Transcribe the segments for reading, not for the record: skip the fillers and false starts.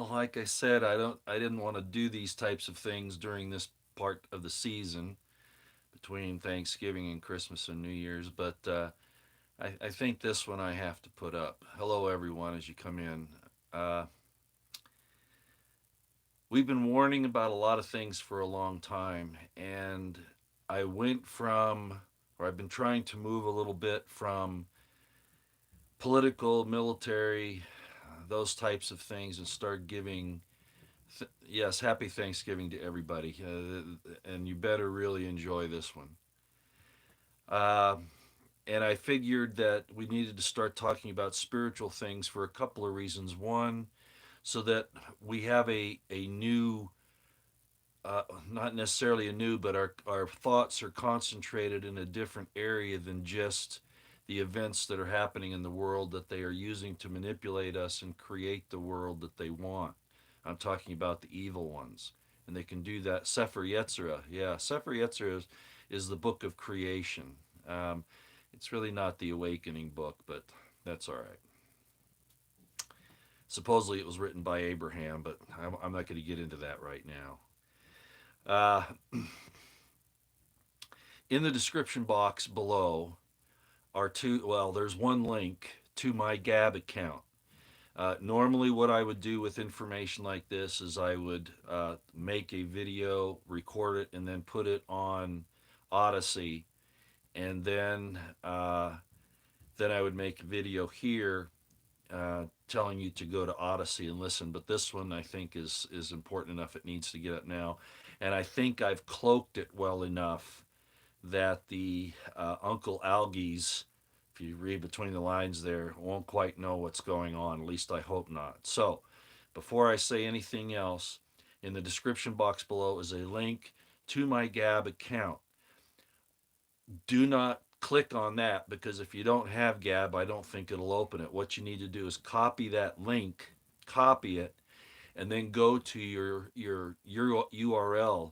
Well, like I said, I didn't want to do these types of things during this part of the season between Thanksgiving and Christmas and New Year's, but I think this one I have to put up. Hello, everyone, as you come in. Uh, we've been warning about a lot of things for a long time, and I went from, or I've been trying to move a little bit from political, military, those types of things, and start giving yes, happy Thanksgiving to everybody. And you better really enjoy this one. Uh, and I figured that we needed to start talking about spiritual things for a couple of reasons. One, so that we have a new, not necessarily a new, but our thoughts are concentrated in a different area than just the events that are happening in the world that they are using to manipulate us and create the world that they want. I'm talking about the evil ones. And they can do that. Sefer Yetzirah. Yeah, Sefer Yetzirah is the book of creation. Um, it's really not the awakening book, but that's all right. Supposedly it was written by Abraham, but I'm not going to get into that right now. Uh, in the description box below are two, well, there's one link to my Gab account. Normally, what I would do with information like this is I would make a video, record it, and then put it on Odyssey, and then I would make a video here telling you to go to Odyssey and listen. But this one I think is important enough; it needs to get up now, and I think I've cloaked it well enough that the Uncle Algies, if you read between the lines there, won't quite know what's going on. At least I hope not. So, before I say anything else, in the description box below is a link to my Gab account. Do not click on that because if you don't have Gab, I don't think it'll open it. What you need to do is copy that link, copy it, and then go to your URL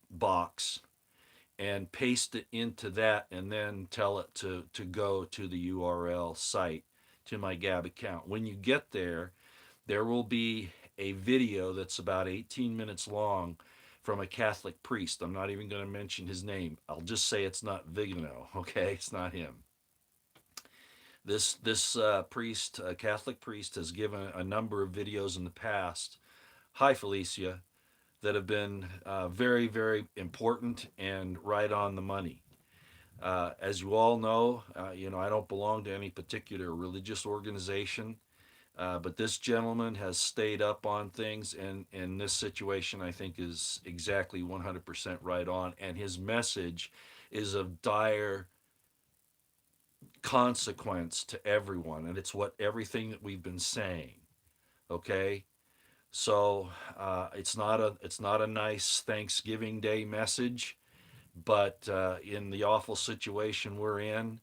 box and paste it into that and then tell it to go to the URL site to my Gab account. When you get there, there will be a video that's about 18 minutes long from a Catholic priest. I'm not even going to mention his name. I'll just say it's not Vigano, okay? It's not him. This priest, Catholic priest, has given a number of videos in the past. Hi, Felicia, that have been very, very important and right on the money. As you all know, I don't belong to any particular religious organization, but this gentleman has stayed up on things, and in this situation, I think is exactly 100% right on. And his message is of dire consequence to everyone, and it's what everything that we've been saying. Okay, so it's not a nice Thanksgiving Day message, but in the awful situation we're in,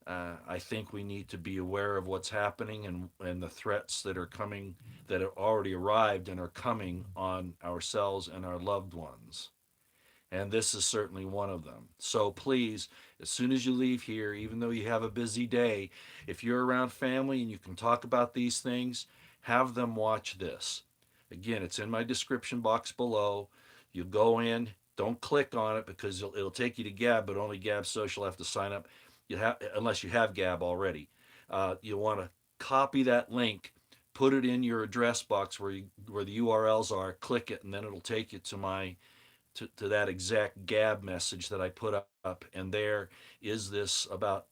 I think we need to be aware of what's happening and the threats that are coming, that have already arrived and are coming on ourselves and our loved ones. And this is certainly one of them. So please, as soon as you leave here, even though you have a busy day, if you're around family and you can talk about these things, have them watch this. Again, it's in my description box below. You go in, don't click on it because it'll take you to Gab, but only Gab Social have to sign up. You have, unless you have Gab already. You want to copy that link, put it in your address box where the URLs are, click it, and then it'll take you to that exact Gab message that I put up. And there is this about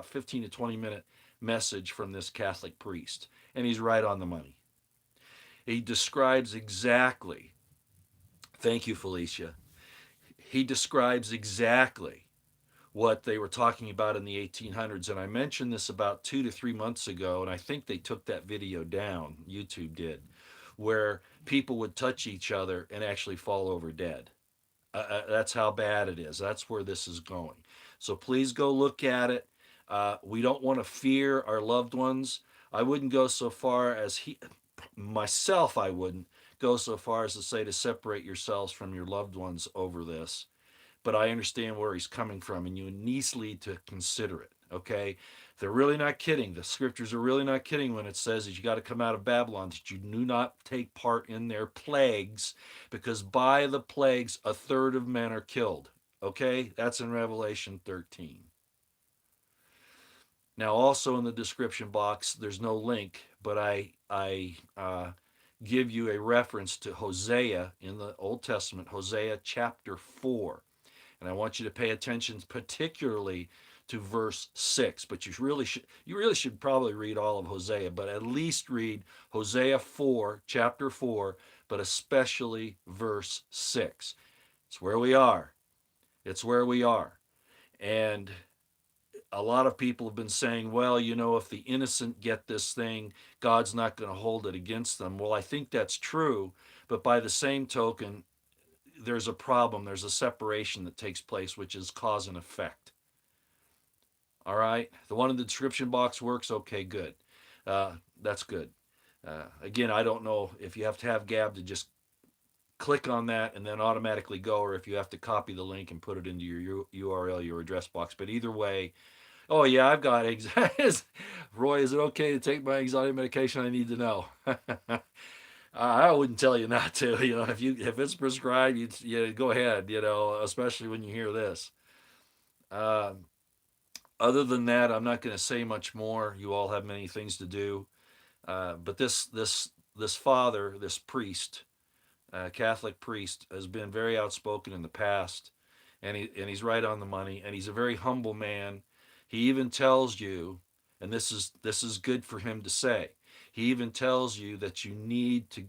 15 to 20-minute message from this Catholic priest, and he's right on the money. He describes exactly. Thank you, Felicia. He describes exactly what they were talking about in the 1800s. And I mentioned this about 2 to 3 months ago, and I think they took that video down. YouTube did, where people would touch each other and actually fall over dead. That's how bad it is. That's where this is going. So please go look at it. We don't want to fear our loved ones. I wouldn't go so far as myself, I wouldn't go so far as to say to separate yourselves from your loved ones over this. But I understand where he's coming from, and you need to consider it. Okay, They're really not kidding. The scriptures are really not kidding when it says that you got to come out of Babylon, that you do not take part in their plagues, because by the plagues, a third of men are killed. Okay? That's in Revelation 13. Now, also in the description box, there's no link, but I give you a reference to Hosea in the Old Testament, Hosea chapter 4. And I want you to pay attention particularly to verse 6. But you really should probably read all of Hosea, but at least read Hosea 4, chapter 4, but especially verse 6. It's where we are. It's where we are. And a lot of people have been saying, well, if the innocent get this thing, God's not going to hold it against them. Well, I think that's true, but by the same token, there's a problem. There's a separation that takes place, which is cause and effect. All right. The one in the description box works. Okay, good. That's good. Again, I don't know if you have to have Gab to just click on that and then automatically go, or if you have to copy the link and put it into your URL, your address box. But either way, oh yeah, I've got anxiety. Roy, is it okay to take my anxiety medication? I need to know. I wouldn't tell you not to. If it's prescribed, you go ahead. Especially when you hear this. Uh, Other than that, I'm not going to say much more. You all have many things to do. But this father, this priest, Catholic priest, has been very outspoken in the past, and he's right on the money. And he's a very humble man. He even tells you, and this is good for him to say. He even tells you that you need to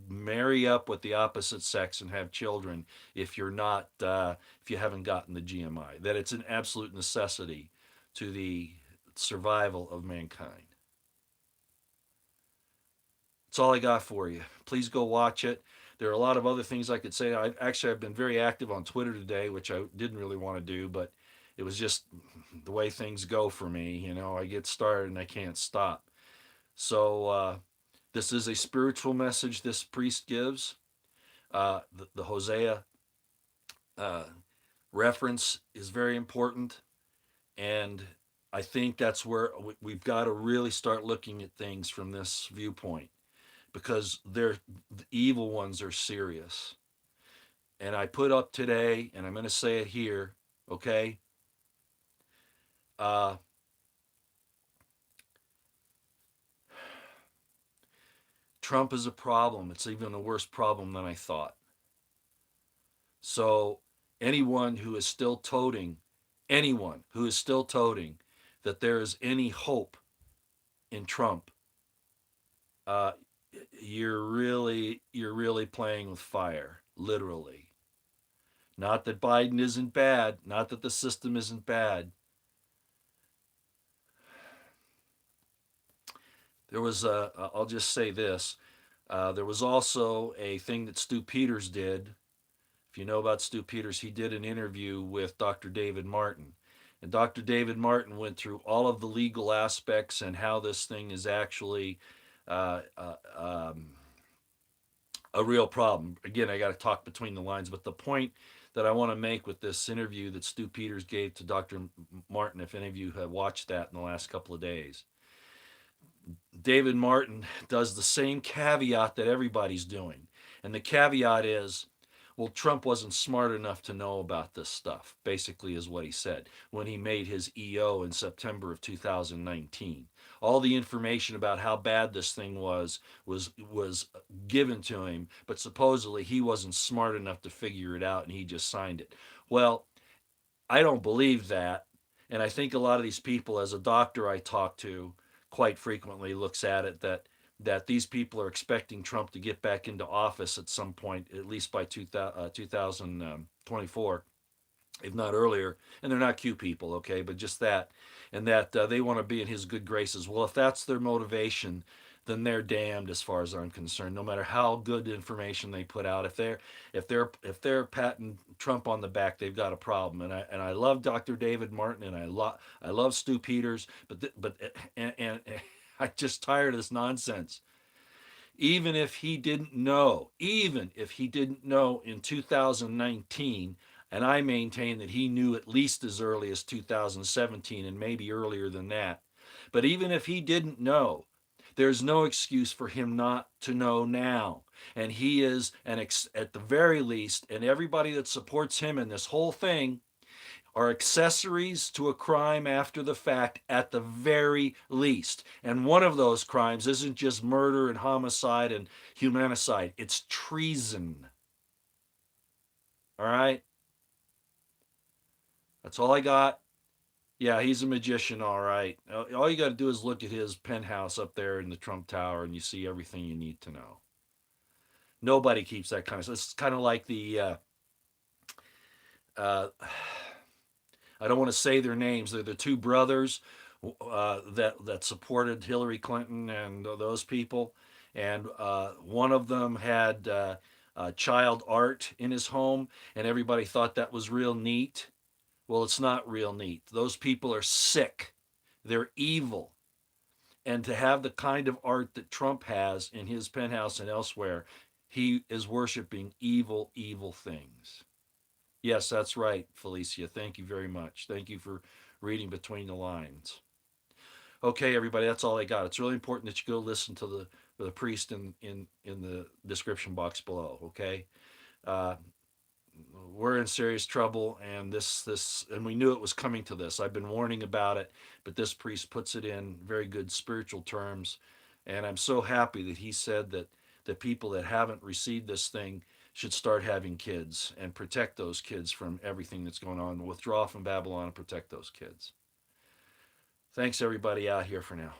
marry up with the opposite sex and have children if you haven't gotten the GMI. That it's an absolute necessity to the survival of mankind. That's all I got for you. Please go watch it. There are a lot of other things I could say. I've been very active on Twitter today, which I didn't really want to do, but it was just the way things go for me. I get started and I can't stop. So this is a spiritual message this priest gives. The Hosea uh, reference is very important, and I think that's where we've got to really start looking at things from this viewpoint, because the evil ones are serious. And I put up today, and I'm going to say it here, okay? Uh, Trump is a problem. It's even a worse problem than I thought. So anyone who is still toting that there is any hope in Trump, uh, you're really playing with fire, literally. Not that Biden isn't bad, not that the system isn't bad. I'll just say this. There was also a thing that Stu Peters did. If you know about Stu Peters, he did an interview with Dr. David Martin. And Dr. David Martin went through all of the legal aspects and how this thing is actually uh, uh, um, a real problem. Again, I got to talk between the lines, but the point that I want to make with this interview that Stu Peters gave to Dr. Martin, if any of you have watched that in the last couple of days, David Martin does the same caveat that everybody's doing. And the caveat is, well, Trump wasn't smart enough to know about this stuff, basically, is what he said when he made his EO in September of 2019. All the information about how bad this thing was given to him, but supposedly he wasn't smart enough to figure it out and he just signed it. Well, I don't believe that. And I think a lot of these people, as a doctor I talk to quite frequently, looks at it that these people are expecting Trump to get back into office at some point, at least by 2024, if not earlier. And they're not Q people, okay, but just that. And that they want to be in his good graces. Well, if that's their motivation, then they're damned as far as I'm concerned. No matter how good information they put out, if they're patting Trump on the back, they've got a problem. And I love Dr. David Martin, and I love Stu Peters, and I'm just tired of this nonsense. Even if he didn't know in 2019, and I maintain that he knew at least as early as 2017 and maybe earlier than that, But even if he didn't know, there's no excuse for him not to know now. And he is, at the very least, and everybody that supports him in this whole thing are accessories to a crime after the fact at the very least. And one of those crimes isn't just murder and homicide and humanicide, it's treason. All right? That's all I got. Yeah, he's a magician, all right. All you got to do is look at his penthouse up there in the Trump Tower and you see everything you need to know. Nobody keeps that kind of stuff. It's kind of like uh, I don't want to say their names. They're the two brothers that supported Hillary Clinton and those people, and one of them had child art in his home, and everybody thought that was real neat. Well, it's not real neat. Those people are sick. They're evil. And to have the kind of art that Trump has in his penthouse and elsewhere, he is worshiping evil, evil things. Yes, that's right, Felicia. Thank you very much. Thank you for reading between the lines. Okay, everybody, that's all I got. It's really important that you go listen to the priest in the description box below. Okay, uh, we're in serious trouble, and this and we knew it was coming to this. I've been warning about it, but this priest puts it in very good spiritual terms, and I'm so happy that he said that the people that haven't received this thing should start having kids and protect those kids from everything that's going on. Withdraw from Babylon and protect those kids. Thanks, everybody out here for now.